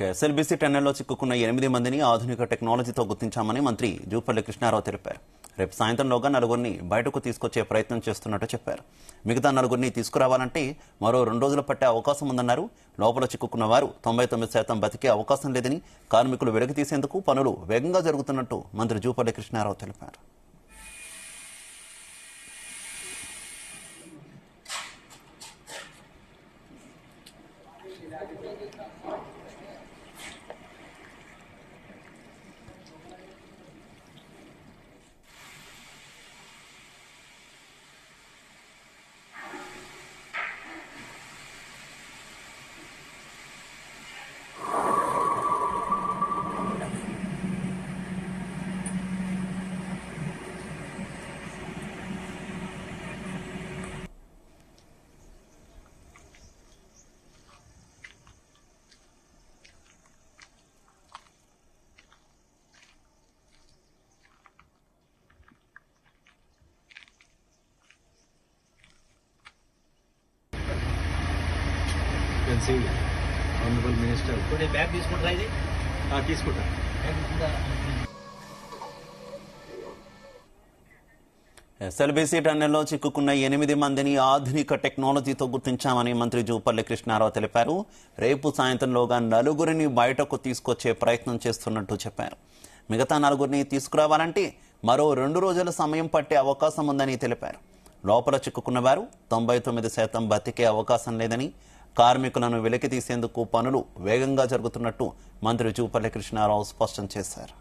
SLBC టన్నెల్లో చిక్కుకున్న 8 మందిని ఆధునిక టెక్నాలజీతో గుర్తించామని మంత్రి జూపల్లి కృష్ణారావు తెలిపారు. రేపు సాయంత్రంలోగా నలుగురిని బయటకు తీసుకొచ్చే ప్రయత్నం చేస్తున్నట్టు చెప్పారు. మిగతా నలుగురిని తీసుకురావాలంటే మరో 2 రోజులు పట్టే అవకాశం ఉందన్నారు. లోపల చిక్కుకున్న వారు 99% బతికే అవకాశం లేదని, కార్మికులు వెలికి తీసేందుకు పనులు వేగంగా జరుగుతున్నట్టు మంత్రి జూపల్లి కృష్ణారావు తెలిపారు. can see honorable minister today bag తీసుకుంటారా ఇది తీసుకుంటా ఎస్ఎల్బీసీ టన్నెల్లో చిక్కుకున్న 8 మందిని ఆధునిక టెక్నాలజీతో గుర్తించామని మంత్రి జూపల్లి కృష్ణారావు తెలిపారు. రేపు సాయంత్రంలోగా నలుగురిని బయటకు తీసుకొచ్చే ప్రయత్నం చేస్తున్నట్టు చెప్పారు. మిగతా నలుగురిని తీసుకురావాలంటే మరో 2 రోజుల సమయం పట్టే అవకాశం ఉందని తెలిపారు. లోపల చిక్కుకున్న వారు 99% బతికే అవకాశం లేదని, కార్మికులను వెలికి తీసేందుకు పనులు వేగంగా జరుగుతున్నట్టు మంత్రి జూపల్లి కృష్ణారావు స్పష్టం చేశారు.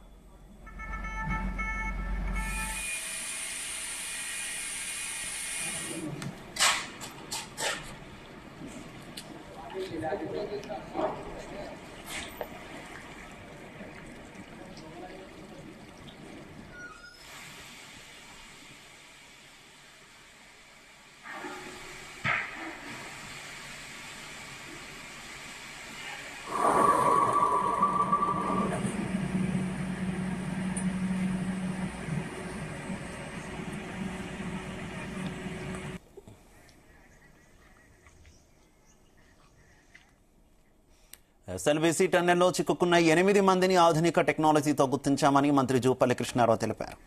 ఎస్ఎల్బీసీ టన్నెల్లో చిక్కుకున్న 8 మందిని ఆధునిక టెక్నాలజీతో గుర్తించామని మంత్రి జూపల్లి కృష్ణారావు తెలిపారు.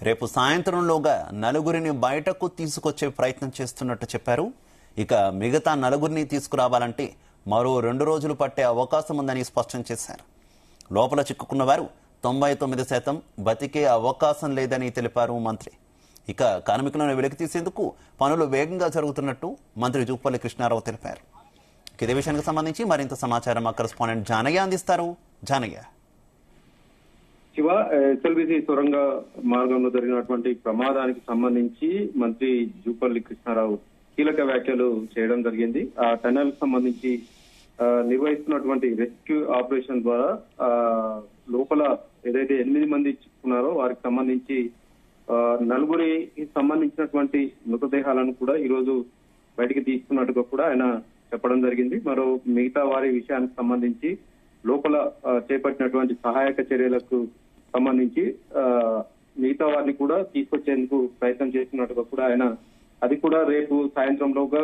రేపు సాయంత్రంలోగా నలుగురిని బయటకు తీసుకొచ్చే ప్రయత్నం చేస్తున్నట్టు చెప్పారు. ఇక మిగతా నలుగురిని తీసుకురావాలంటే మరో 2 రోజులు పట్టే అవకాశం ఉందని స్పష్టం చేశారు. లోపల చిక్కుకున్న వారు 99% బతికే అవకాశం లేదని తెలిపారు మంత్రి. ఇక కార్మికులను వెలికి తీసేందుకు పనులు వేగంగా జరుగుతున్నట్టు మంత్రి జూపల్లి కృష్ణారావు తెలిపారు. ఇదే విషయానికి సంబంధించి మరింత సమాచారం మా కరెస్పాండెంట్ జానయ్య అందిస్తారు. జానయ్య, శివ, ఎస్ఎల్బీసీ సొరంగ మార్గంలో జరిగినటువంటి ప్రమాదానికి సంబంధించి మంత్రి జూపల్లి కృష్ణారావు కీలక వ్యాఖ్యలు చేయడం జరిగింది. ఆ టన్నెల్ కు సంబంధించి నిర్వహిస్తున్నటువంటి రెస్క్యూ ఆపరేషన్ ద్వారా లోపల ఏదైతే 8 మంది చిక్కున్నారో వారికి సంబంధించి నలుగురికి సంబంధించినటువంటి మృతదేహాలను కూడా ఈ రోజు బయటికి తీసుకున్నట్టుగా కూడా ఆయన చెప్పడం జరిగింది. మరో మిగతా వారి విషయానికి సంబంధించి లోపల చేపట్టినటువంటి సహాయక చర్యలకు సంబంధించి మిగతా వారిని కూడా తీసుకొచ్చేందుకు ప్రయత్నం చేస్తున్నట్టుగా కూడా ఆయన, అది కూడా రేపు సాయంత్రంలోగా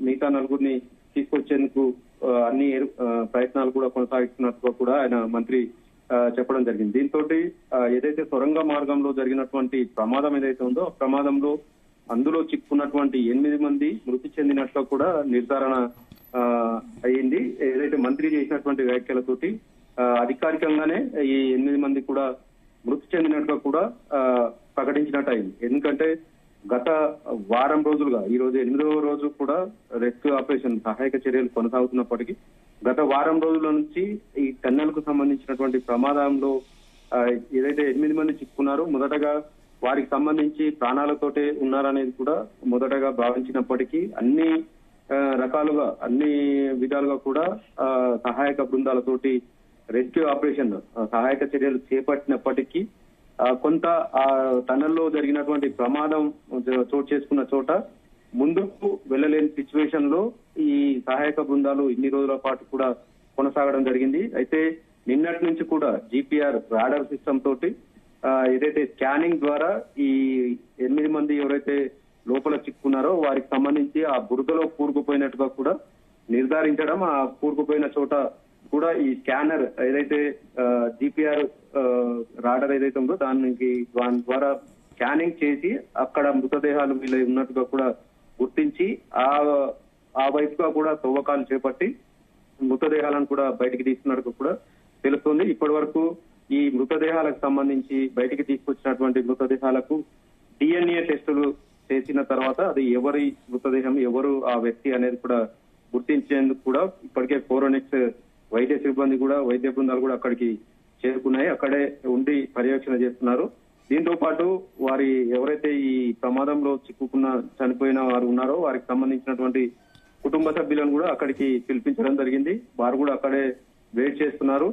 మిగతా నలుగురిని తీసుకొచ్చేందుకు అన్ని ప్రయత్నాలు కూడా కొనసాగిస్తున్నట్టుగా కూడా ఆయన మంత్రి చెప్పడం జరిగింది. దీంతో ఏదైతే సొరంగ మార్గంలో జరిగినటువంటి ప్రమాదం ఏదైతే ఉందో ఆ ప్రమాదంలో అందులో చిక్కున్నటువంటి 8 మంది మృతి చెందినట్లు కూడా నిర్ధారణ అయ్యింది. ఏదైతే మంత్రి చేసినటువంటి వ్యాఖ్యలతోటి అధికారికంగానే ఈ 8 మంది కూడా మృతి చెందినట్టుగా కూడా ప్రకటించినట్టు అయింది. ఎందుకంటే గత వారం రోజులుగా ఈ రోజు 8వ రోజు కూడా రెస్క్యూ ఆపరేషన్ సహాయక చర్యలు కొనసాగుతున్నప్పటికీ గత వారం రోజుల నుంచి ఈ టన్నెల్ కు సంబంధించినటువంటి ప్రమాదంలో ఏదైతే 8 మంది చిక్కున్నారో మొదటగా వారికి సంబంధించి ప్రాణాలతోటే ఉన్నారనేది కూడా మొదటగా భావించినప్పటికీ అన్ని రకాలుగా అన్ని విధాలుగా కూడా సహాయక బృందాలతోటి రెస్క్యూ ఆపరేషన్ సహాయక చర్యలు చేపట్టినప్పటికీ కొంత ఆ టన్నెల్లో జరిగినటువంటి ప్రమాదం చోటు చేసుకున్న చోట ముందుకు వెళ్ళలేని సిచ్యువేషన్ లో ఈ సహాయక బృందాలు ఇన్ని రోజుల పాటు కూడా కొనసాగడం జరిగింది. అయితే నిన్నటి నుంచి కూడా జీపీఆర్ రాడార్ సిస్టమ్ తోటి ఏదైతే స్కానింగ్ ద్వారా ఈ 8 మంది ఎవరైతే లోపల చిక్కున్నారో వారికి సంబంధించి ఆ బురదలో కూరుకుపోయినట్టుగా కూడా నిర్ధారించడం, ఆ కూరుకుపోయిన చోట కూడా ఈ స్కానర్ ఏదైతే జిపిఆర్ రాడర్ ఏదైతే ఉందో దాని ద్వారా స్కానింగ్ చేసి అక్కడ మృతదేహాలు వీళ్ళు ఉన్నట్టుగా కూడా గుర్తించి ఆ వైపుగా కూడా తవ్వకాలు చేపట్టి మృతదేహాలను కూడా బయటికి తీస్తున్నట్టు కూడా తెలుస్తుంది. ఇప్పటి వరకు ఈ మృతదేహాలకు సంబంధించి బయటికి తీసుకొచ్చినటువంటి మృతదేహాలకు డిఎన్ఏ టెస్టులు చేసిన తర్వాత అది ఎవరి మృతదేహం, ఎవరు ఆ వ్యక్తి అనేది కూడా గుర్తించేందుకు కూడా ఇప్పటికే ఫోరెన్సిక్ వైద్య సిబ్బంది కూడా, వైద్య బృందాలు కూడా అక్కడికి చేరుకున్నాయి. అక్కడే ఉండి పర్యవేక్షణ చేస్తున్నారు. దీంతో పాటు వారి ఎవరైతే ఈ ప్రమాదంలో చనిపోయిన వారు ఉన్నారో వారికి సంబంధించినటువంటి కుటుంబ సభ్యులను కూడా అక్కడికి పిలిపించడం జరిగింది. వారు కూడా అక్కడే వెయిట్ చేస్తున్నారు.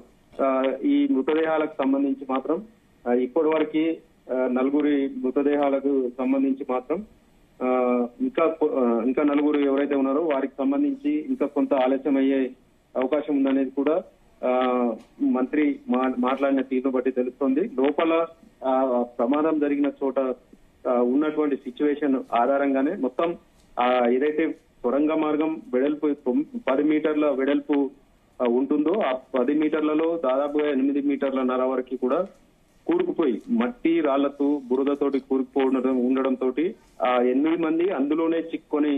ఈ మృతదేహాలకు సంబంధించి మాత్రం ఇప్పటి వరకు 4 మృతదేహాలకు సంబంధించి మాత్రం ఇంకా 4 ఎవరైతే ఉన్నారో వారికి సంబంధించి ఇంకా కొంత ఆలస్యం అయ్యే అవకాశం ఉందనేది కూడా మంత్రి మాట్లాడిన తీరును బట్టి తెలుస్తోంది. లోపల ప్రమాదం జరిగిన చోట ఉన్నటువంటి సిచ్యువేషన్ ఆధారంగానే మొత్తం ఏదైతే సొరంగ మార్గం వెడల్పు 10 మీటర్ల వెడల్పు ఉంటుందో ఆ 10 మీటర్లలో దాదాపుగా 8 మీటర్ల వరకు కూడా కూరుకుపోయి మట్టి రాళ్లతో బురదతోటి ఉండడంతో ఆ 8 మంది అందులోనే చిక్కుకొని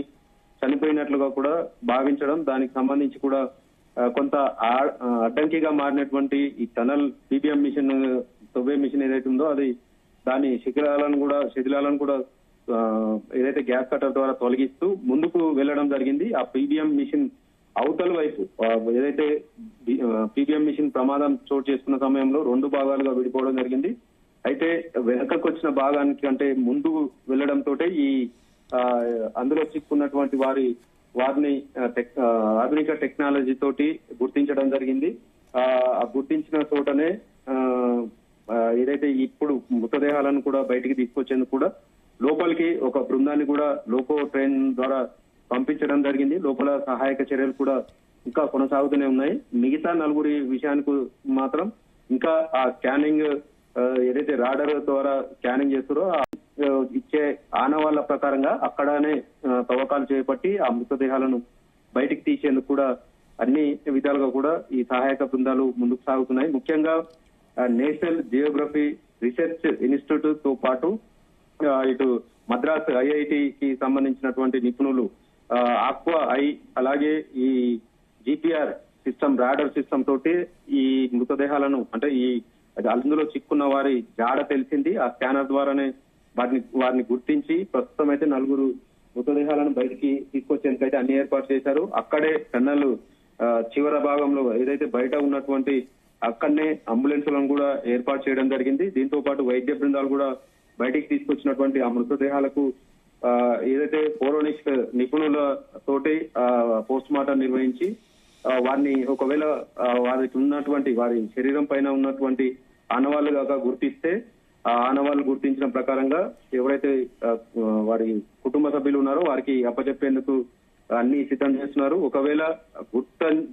చనిపోయినట్లుగా కూడా భావించడం, దానికి సంబంధించి కూడా కొంత అడ్డంకిగా మారినటువంటి ఈ టనల్ పీబీఎం మిషన్ తవ్వే మిషన్ ఏదైతే ఉందో అది దాని శిథిలాలను కూడా ఏదైతే గ్యాస్ కటర్ ద్వారా తొలగిస్తూ ముందుకు వెళ్లడం జరిగింది. ఆ పీబీఎం మిషన్ అవతల వైపు ఏదైతే పీబీఎం మిషన్ ప్రమాదం చోటు చేసుకున్న సమయంలో 2 భాగాలుగా విడిపోవడం జరిగింది. అయితే వెనకకు వచ్చిన భాగానికి అంటే ముందు వెళ్లడంతో ఈ అందులో చిక్కున్నటువంటి వారిని ఆధునిక టెక్నాలజీ తోటి గుర్తించడం జరిగింది. ఆ గుర్తించిన చోటనే ఏదైతే ఇప్పుడు మృతదేహాలను కూడా బయటికి తీసుకొచ్చేందుకు కూడా లోపలికి ఒక బృందాన్ని కూడా లోకో ట్రైన్ ద్వారా పంపించడం జరిగింది. లోపల సహాయక చర్యలు కూడా ఇంకా కొనసాగుతూనే ఉన్నాయి. మిగతా 4 విషయానికి మాత్రం ఇంకా ఆ స్కానింగ్ ఏదైతే రాడర్ ద్వారా స్కానింగ్ చేస్తారో ఇచ్చే ఆనవాళ్ల ప్రకారంగా అక్కడనే తవ్వకాలు చేపట్టి ఆ మృతదేహాలను బయటికి తీసేందుకు కూడా అన్ని విధాలుగా కూడా ఈ సహాయక బృందాలు ముందుకు సాగుతున్నాయి. ముఖ్యంగా నేషనల్ జియోగ్రఫీ రీసెర్చ్ ఇన్స్టిట్యూట్ తో పాటు ఇటు మద్రాస్ ఐఐటికి సంబంధించినటువంటి నిపుణులు ఆక్వా అలాగే ఈ జిపిఆర్ సిస్టమ్ రాడర్ సిస్టమ్ తోటి ఈ మృతదేహాలను అంటే ఈ అందులో చిక్కున్న వారి జాడ తెలిసింది. ఆ స్కానర్ ద్వారానే వారిని గుర్తించి ప్రస్తుతం అయితే 4 మృతదేహాలను బయటికి తీసుకొచ్చేందుకైతే అన్ని ఏర్పాటు చేశారు. అక్కడే టన్నల్ చివర భాగంలో ఏదైతే బయట ఉన్నటువంటి అక్కడనే అంబులెన్స్లను కూడా ఏర్పాటు చేయడం జరిగింది. దీంతో పాటు వైద్య బృందాలు కూడా బయటికి తీసుకొచ్చినటువంటి ఆ మృతదేహాలకు ఏదైతే ఫోరెన్సిక్ నిపుణుల తోటి పోస్ట్ మార్టం నిర్వహించి వారిని ఒకవేళ వారికి ఉన్నటువంటి వారి శరీరం పైన ఉన్నటువంటి ఆనవాళ్లు కాక గుర్తిస్తే ఆ ఆనవాళ్లు గుర్తించిన ప్రకారంగా ఎవరైతే వారి కుటుంబ సభ్యులు ఉన్నారో వారికి అప్పచెప్పేందుకు అన్ని సిద్ధం చేస్తున్నారు. ఒకవేళ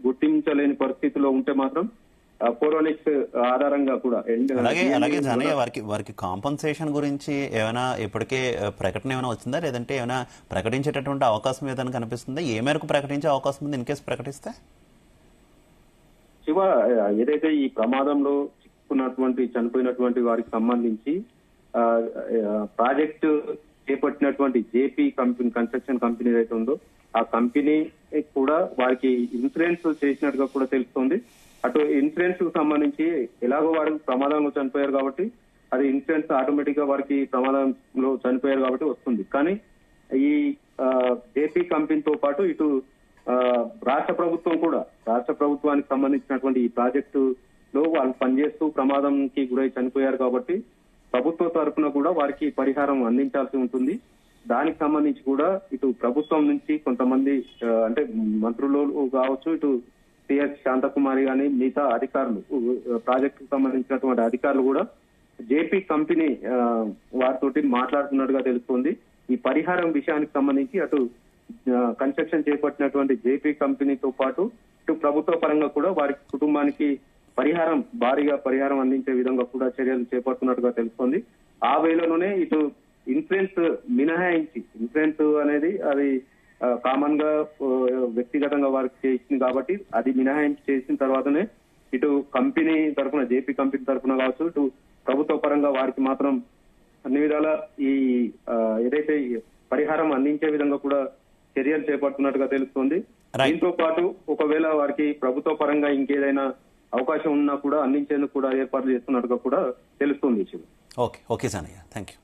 గుర్తించలేని పరిస్థితిలో ఉంటే మాత్రం ఫోరెన్సిక్ ఆధారంగా కూడా అలాగే జానయ్య వారికి కాంపన్సేషన్ గురించి ఏమైనా ఇప్పటికే ప్రకటన ఏమైనా వచ్చిందా, లేదంటే ఏమైనా ప్రకటించేటటువంటి అవకాశం ఏదైనా కనిపిస్తుందా? ఏ మేరకు ప్రకటించే అవకాశం ఉంది ఇన్ కేసు ప్రకటిస్తే? శివ, ఏదైతే ఈ ప్రమాదంలో చిక్కుకున్నటువంటి చనిపోయినటువంటి వారికి సంబంధించి ప్రాజెక్టు చేపట్టినటువంటి జేపీ కంపెనీ కన్స్ట్రక్షన్ కంపెనీ ఏదైతే ఉందో ఆ కంపెనీ కూడా వారికి ఇన్సూరెన్స్ చేసినట్టుగా కూడా తెలుస్తోంది. అటు ఇన్సూరెన్స్ కు సంబంధించి ఎలాగో వారు ప్రమాదంలో చనిపోయారు కాబట్టి అది ఇన్సూరెన్స్ ఆటోమేటిక్ గా వారికి ప్రమాదంలో చనిపోయారు కాబట్టి వస్తుంది. కానీ ఈ జేపీ కంపెనీతో పాటు ఇటు రాష్ట్ర ప్రభుత్వానికి సంబంధించినటువంటి ఈ ప్రాజెక్టులో వాళ్ళు పనిచేస్తూ ప్రమాదంకి గురై చనిపోయారు కాబట్టి ప్రభుత్వ తరఫున కూడా వారికి పరిహారం అందించాల్సి ఉంటుంది. దానికి సంబంధించి కూడా ఇటు ప్రభుత్వం నుంచి కొంతమంది అంటే మంత్రులు కావచ్చు, ఇటు సిఎస్ శాంతకుమారి గాని మిగతా అధికారులు ప్రాజెక్టుకు సంబంధించినటువంటి అధికారులు కూడా జేపీ కంపెనీ వారితోటి మాట్లాడుతున్నట్టుగా తెలుస్తోంది. ఈ పరిహారం విషయానికి సంబంధించి అటు కన్స్ట్రక్షన్ చేపట్టినటువంటి జేపీ కంపెనీతో పాటు ఇటు ప్రభుత్వ పరంగా కూడా వారి కుటుంబానికి భారీగా పరిహారం అందించే విధంగా కూడా చర్యలు చేపడుతున్నట్టుగా తెలుస్తోంది. ఆ వేళలోనే ఇటు ఇన్సూరెన్స్ మినహాయించి, ఇన్సూరెన్స్ అనేది అది కామన్ గా వ్యక్తిగతంగా వారికి చేసింది కాబట్టి అది మినహాయింపు చేసిన తర్వాతనే ఇటు కంపెనీ తరఫున జేపీ కంపెనీ తరఫున కావచ్చు, ఇటు ప్రభుత్వ పరంగా వారికి మాత్రం అన్ని విధాల ఈ ఏదైతే పరిహారం అందించే విధంగా కూడా చర్యలు చేపడుతున్నట్టుగా తెలుస్తోంది. దీంతో పాటు ఒకవేళ వారికి ప్రభుత్వ పరంగా ఇంకేదైనా అవకాశం ఉన్నా కూడా అందించేందుకు కూడా ఏర్పాట్లు చేస్తున్నట్టుగా కూడా తెలుస్తుంది. Okay Sanayya, thank you.